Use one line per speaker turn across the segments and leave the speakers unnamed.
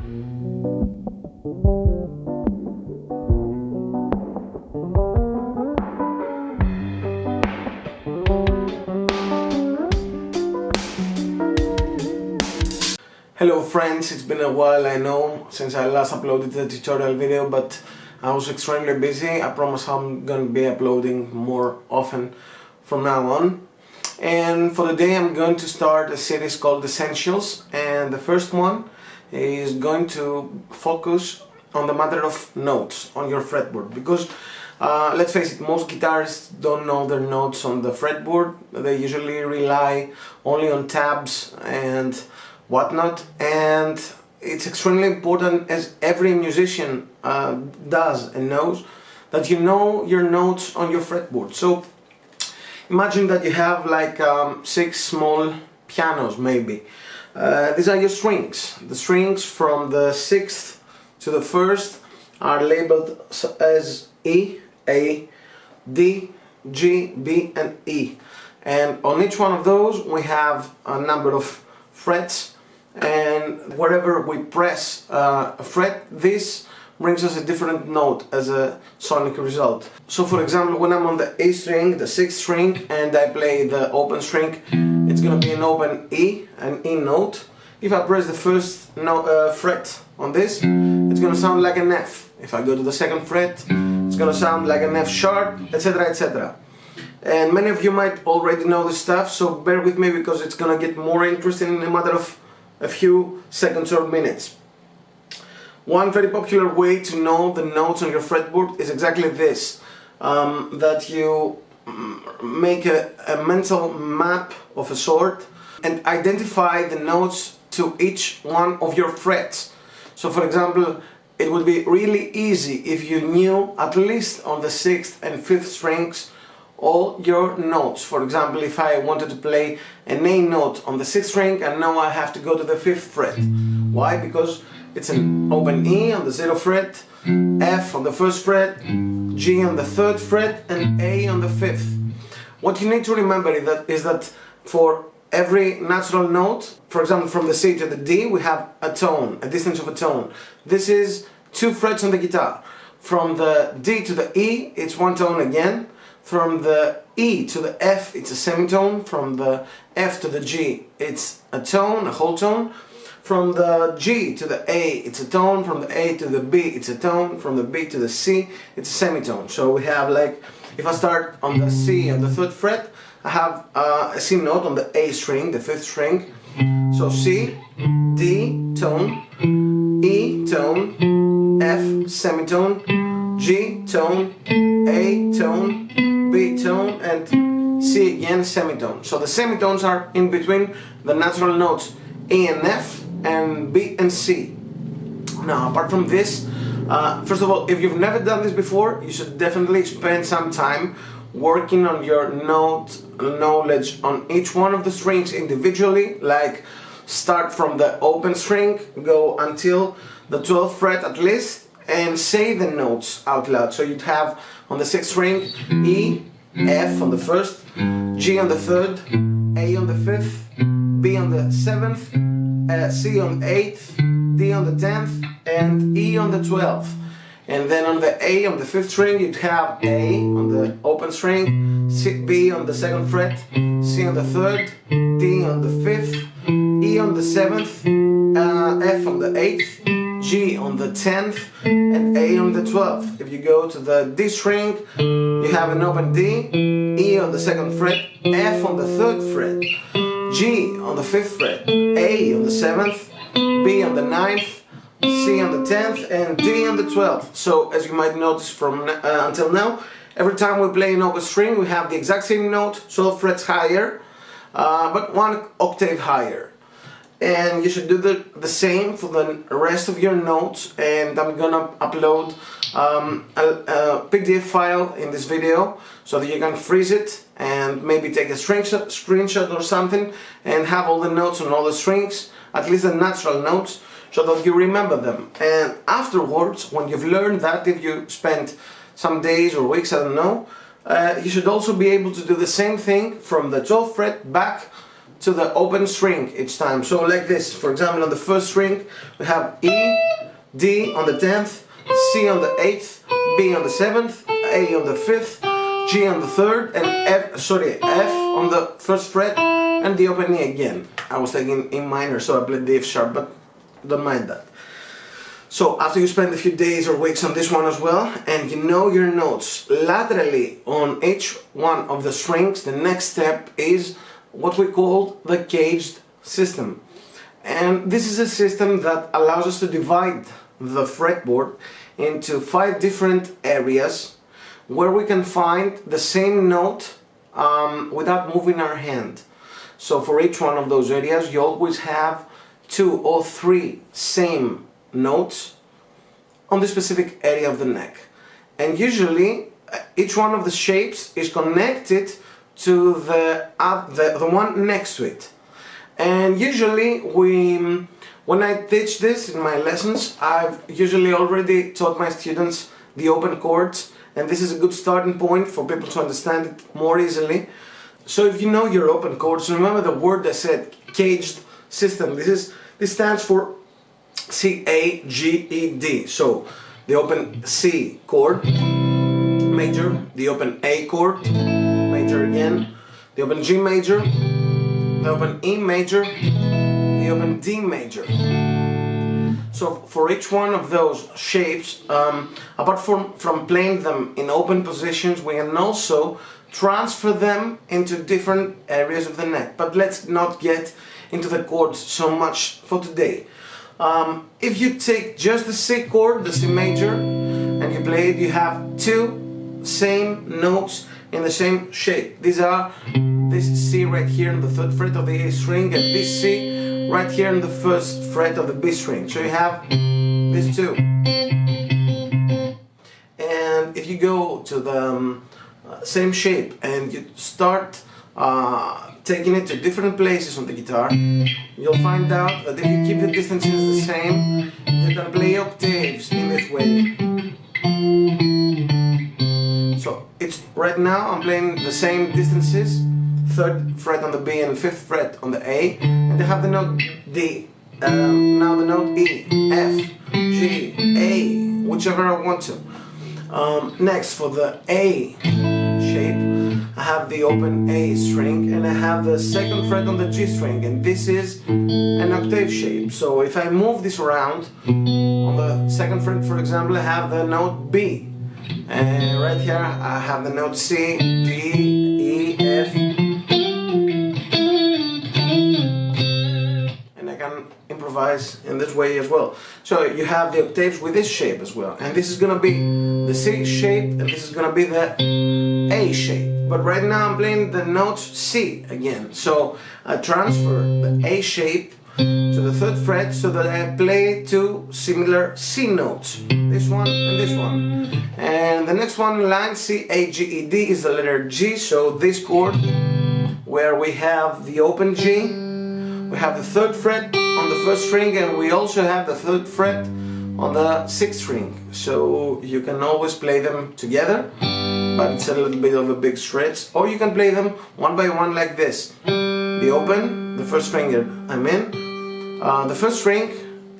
Hello friends, it's been a while, I know, since I last uploaded the tutorial video, but I was extremely busy. I promise I'm going to be uploading more often from now on. And for today I'm going to start a series called Essentials, and the first one is going to focus on the matter of notes on your fretboard, because let's face it, most guitarists don't know their notes on the fretboard. They usually rely only on tabs and whatnot, and it's extremely important, as every musician does and knows, that you know your notes on your fretboard. So imagine that you have like 6 small pianos maybe. These are your strings. The strings from the 6th to the 1st are labeled as E, A, D, G, B and E, and on each one of those we have a number of frets, and wherever we press a fret, this brings us a different note as a sonic result. So for example, when I'm on the A string, the 6th string, and I play the open string, it's gonna be an open E, an E note. If I press the first fret on this, it's gonna sound like an F. If I go to the 2nd fret, it's gonna sound like an F sharp, etc, etc. And many of you might already know this stuff, so bear with me because it's gonna get more interesting in a matter of a few seconds or minutes. One very popular way to know the notes on your fretboard is exactly this, that you make a mental map of a sort and identify the notes to each one of your frets. So for example, it would be really easy if you knew at least on the 6th and 5th strings all your notes. For example, if I wanted to play an A note on the 6th string, and now I have to go to the 5th fret. Why? Because it's an open E on the 0th fret, F on the 1st fret, G on the 3rd fret, and A on the 5th. What you need to remember is that for every natural note, for example from the C to the D, we have a tone, a distance of a tone. This is 2 frets on the guitar. From the D to the E, it's 1 tone again. From the E to the F, it's a semitone. From the F to the G, it's a tone, a whole tone. From the G to the A, it's a tone. From the A to the B, it's a tone. From the B to the C, it's a semitone. So we have, like, if I start on the C on the 3rd fret, I have a C note on the A string, the 5th string. So C, D, tone, E, tone, F, semitone, G, tone, A, tone, B, tone, and C again, semitone. So the semitones are in between the natural notes E and F and B and C. Now, apart from this, first of all, if you've never done this before, you should definitely spend some time working on your note knowledge on each one of the strings individually, like start from the open string, go until the 12th fret at least, and say the notes out loud. So you'd have on the 6th string E, F on the 1st, G on the 3rd, A on the 5th, B on the 7th, C on the 8th, D on the 10th, and E on the 12th. And then on the A on the 5th string, you'd have A on the open string, B on the 2nd fret, C on the 3rd, D on the 5th, E on the 7th, F on the 8th, G on the 10th, and A on the 12th. If you go to the D string, you have an open D, E on the 2nd fret, F on the 3rd fret, G on the 5th fret, A on the 7th, B on the 9th, C on the 10th, and D on the 12th. So as you might notice from until now, every time we play an open string, we have the exact same note, 12 frets higher, but 1 octave higher. And you should do the same for the rest of your notes, and I'm gonna upload a PDF file in this video so that you can freeze it and maybe take a screenshot or something and have all the notes on all the strings, at least the natural notes, so that you remember them. And afterwards, when you've learned that, if you spend some days or weeks, I don't know, you should also be able to do the same thing from the 12th fret back to the open string each time. So like this, for example, on the 1st string we have E, D on the 10th, C on the 8th, B on the 7th, A on the 5th, G on the 3rd, and F on the 1st fret, and the open E again. I was taking E minor, so I played the F sharp, but don't mind that. So after you spend a few days or weeks on this one as well, and you know your notes laterally on each one of the strings, the next step is what we call the caged system. And this is a system that allows us to divide the fretboard into 5 different areas where we can find the same note without moving our hand. So for each one of those areas you always have 2 or 3 same notes on the specific area of the neck. And usually each one of the shapes is connected to the one next to it. And usually when I teach this in my lessons, I've usually already taught my students the open chords, and this is a good starting point for people to understand it more easily. So if you know your open chords, remember the word I said, caged system. This stands for C-A-G-E-D. So the open C chord, major, the open A chord, major again, the open G major, the open E major, the open D major. So for each one of those shapes, apart from playing them in open positions, we can also transfer them into different areas of the neck. But let's not get into the chords so much for today. If you take just the C chord, the C major, and you play it, you have 2 same notes in the same shape. These are this C right here on the 3rd fret of the A string, and this C right here on the 1st fret of the B string. So you have these 2. And if you go to the same shape and you start taking it to different places on the guitar, you'll find out that if you keep the distances the same, you can play octaves in this way. So it's right now I'm playing the same distances, 3rd fret on the B and 5th fret on the A, and I have the note D, now the note E, F, G, A, whichever I want to. Next, for the A shape, I have the open A string and I have the 2nd fret on the G string, and this is an octave shape. So if I move this around, on the 2nd fret for example, I have the note B, and right here I have the note C, D, E, F, and I can improvise in this way as well. So you have the octaves with this shape as well, and this is gonna be the C shape and this is gonna be the A shape. But right now I'm playing the note C again, so I transfer the A shape to the 3rd fret so that I play 2 similar C notes, this one and this one. And the next one in line, C-A-G-E-D, is the letter G, so this chord where we have the open G, we have the 3rd fret on the 1st string, and we also have the 3rd fret on the 6th string. So you can always play them together, but it's a little bit of a big stretch, or you can play them one by one like this. The open, the 1st finger I'm in, the 1st string,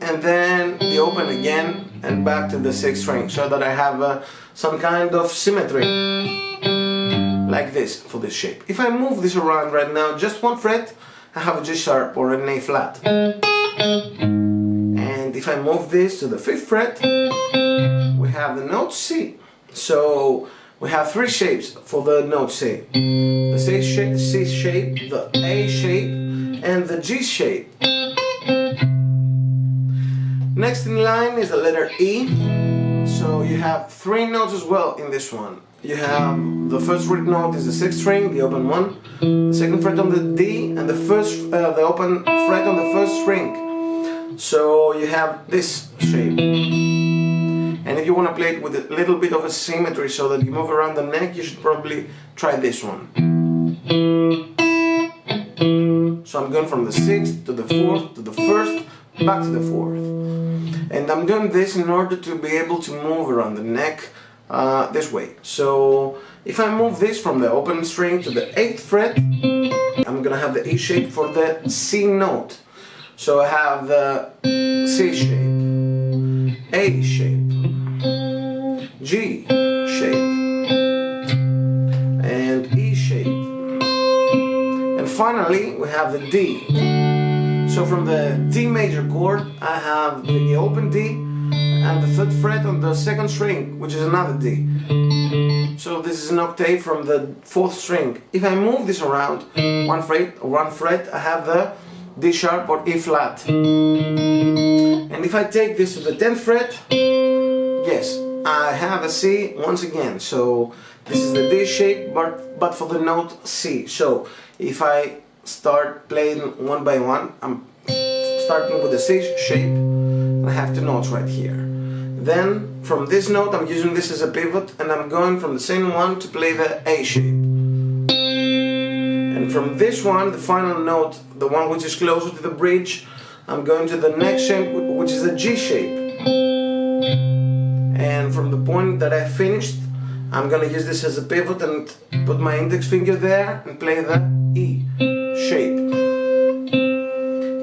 and then the open again and back to the 6th string, so that I have some kind of symmetry like this for this shape. If I move this around right now just 1 fret, I have a G sharp or an A flat. And if I move this to the 5th fret, we have the note C. So we have 3 shapes for the note C. The C shape, the A shape, and the G shape. Next in line is the letter E. So you have 3 notes as well in this one. You have the 1st fret note is the 6th string, the open one, the 2nd fret on the D, and the open fret on the 1st string. So you have this shape. And if you want to play it with a little bit of a symmetry so that you move around the neck, you should probably try this one. So I'm going from the 6th to the 4th to the 1st, back to the 4th. And I'm doing this in order to be able to move around the neck this way. So if I move this from the open string to the 8th fret, I'm gonna have the E shape for the C note. So I have the C shape, A shape, G shape, and E shape. And finally we have the D. So from the D major chord I have the open D and the 3rd fret on the 2nd string, which is another D. So this is an octave from the 4th string. If I move this around one fret, I have the D sharp or E flat. And if I take this to the 10th fret, yes, I have a C once again. So this is the D shape, but for the note C. So if I start playing one by one, I'm starting with the C shape, and I have 2 notes right here. Then from this note I'm using this as a pivot, and I'm going from the same one to play the A shape. And from this one, the final note, the one which is closer to the bridge, I'm going to the next shape, which is the G shape. And from the point that I finished, I'm gonna use this as a pivot and put my index finger there and play the E shape.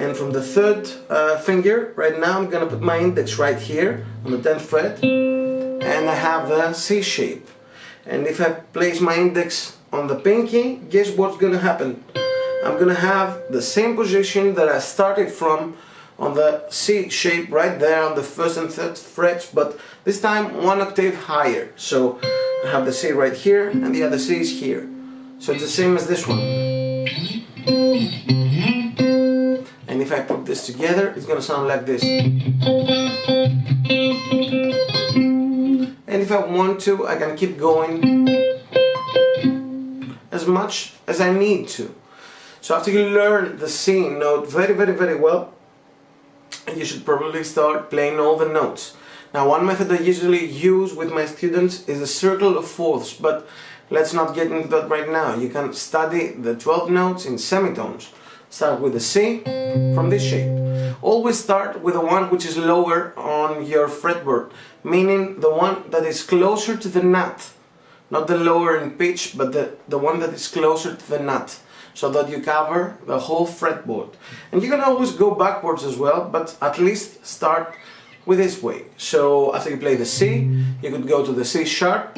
And from the 3rd finger, right now I'm gonna put my index right here on the 10th fret, and I have the C shape. And if I place my index on the pinky, guess what's gonna happen? I'm gonna have the same position that I started from on the C shape right there on the 1st and 3rd frets, but this time 1 octave higher. So I have the C right here and the other C is here. So it's the same as this one. And if I put this together, it's gonna sound like this. And if I want to, I can keep going as much as I need to. So after you learn the C note very well, you should probably start playing all the notes. Now, one method I usually use with my students is a circle of fourths, but let's not get into that right now. You can study the 12 notes in semitones. Start with the C from this shape. Always start with the one which is lower on your fretboard, meaning the one that is closer to the nut. Not the lower in pitch, but the one that is closer to the nut, so that you cover the whole fretboard. And you can always go backwards as well, but at least start with this way. So after you play the C, you could go to the C sharp.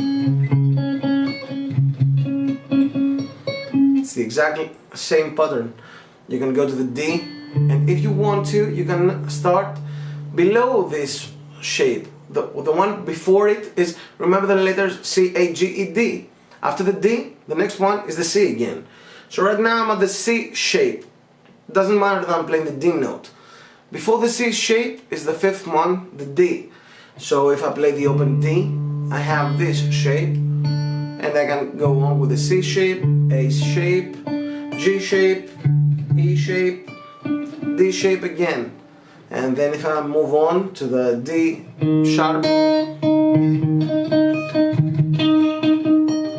It's the exact same pattern. You can go to the D, and if you want to, you can start below this shape. The one before it is, remember the letters C, A, G, E, D. After the D, the next one is the C again. So right now I'm at the C shape. Doesn't matter that I'm playing the D note. Before the C shape is the 5th one, the D. So if I play the open D, I have this shape, and I can go on with the C shape, A shape, G shape, E shape, D shape again. And then if I move on to the D sharp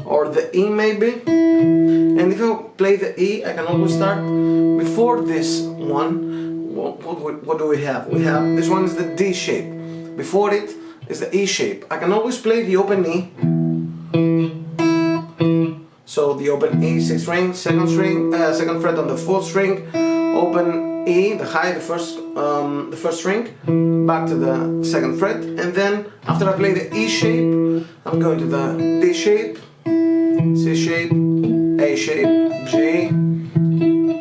or the E maybe, and if I play the E, I can always start before this one. What do we have? We have, this one is the D shape. Before it is the E shape. I can always play the open E. So the open E, 6th string, 2nd fret on the 4th string, open E, the high, the first string, back to the 2nd fret, and then after I play the E shape, I'm going to the D shape, C shape, A shape, G,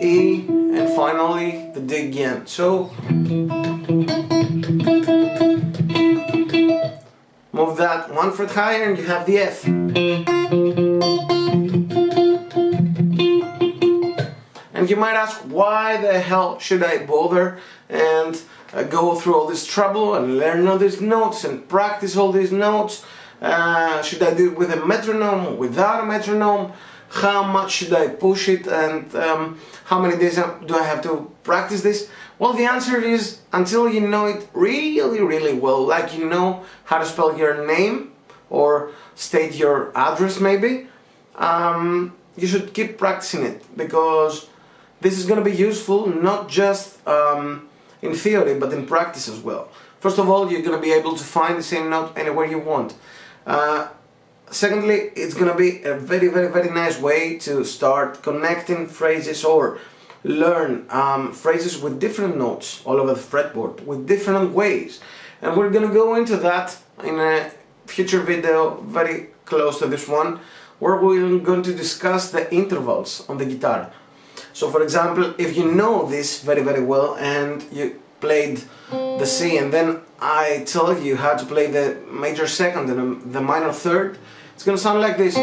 E, and finally the D again. So move that 1 fret higher and you have the F. And you might ask, why the hell should I bother and go through all this trouble and learn all these notes and practice all these notes? Should I do it with a metronome, without a metronome? How much should I push it, and how many days do I have to practice this? Well, the answer is until you know it really well, like you know how to spell your name or state your address maybe, you should keep practicing it, because this is going to be useful not just in theory but in practice as well. First of all, you're going to be able to find the same note anywhere you want. Secondly, it's going to be a very nice way to start connecting phrases or learn phrases with different notes all over the fretboard, with different ways. And we're gonna go into that in a future video very close to this one, where we're going to discuss the intervals on the guitar. So for example, if you know this very well and you played the C and then I tell you how to play the major second and the minor third, it's gonna sound like this.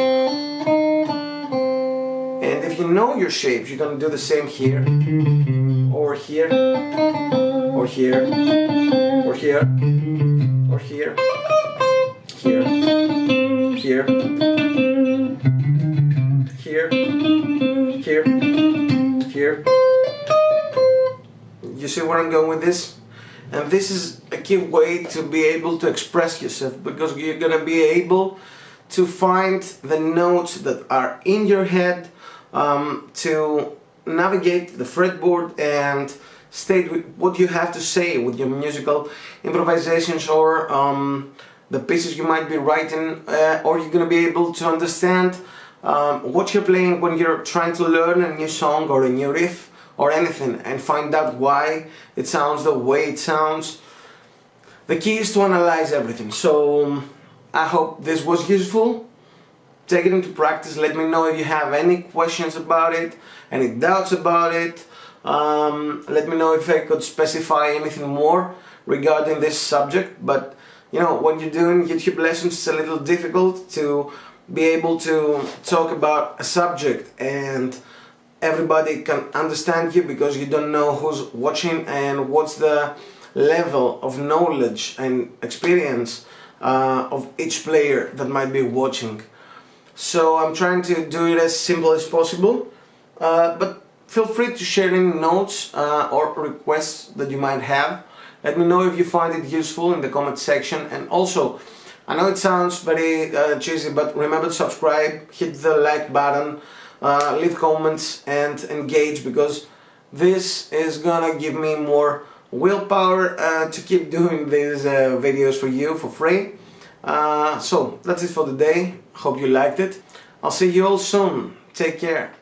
And if you know your shapes, you're gonna do the same here, or here, or here, or here, or here, here, here, here, here, here. You see where I'm going with this? And this is a key way to be able to express yourself, because you're gonna be able to find the notes that are in your head, to navigate the fretboard and state what you have to say with your musical improvisations, or the pieces you might be writing, or you're gonna be able to understand what you're playing when you're trying to learn a new song or a new riff or anything, and find out why it sounds the way it sounds. The key is to analyze everything. So I hope this was useful. Take it into practice. Let me know if you have any questions about it, any doubts about it. Let me know if I could specify anything more regarding this subject. But you know, when you're doing YouTube lessons, it's a little difficult to be able to talk about a subject and everybody can understand you, because you don't know who's watching and what's the level of knowledge and experience of each player that might be watching. So I'm trying to do it as simple as possible, but feel free to share any notes or requests that you might have. Let me know if you find it useful in the comment section. And also, I know it sounds very cheesy, but remember to subscribe, hit the like button, leave comments and engage, because this is gonna give me more willpower to keep doing these videos for you for free. So that's it for the day. Hope you liked it. I'll see you all soon. Take care.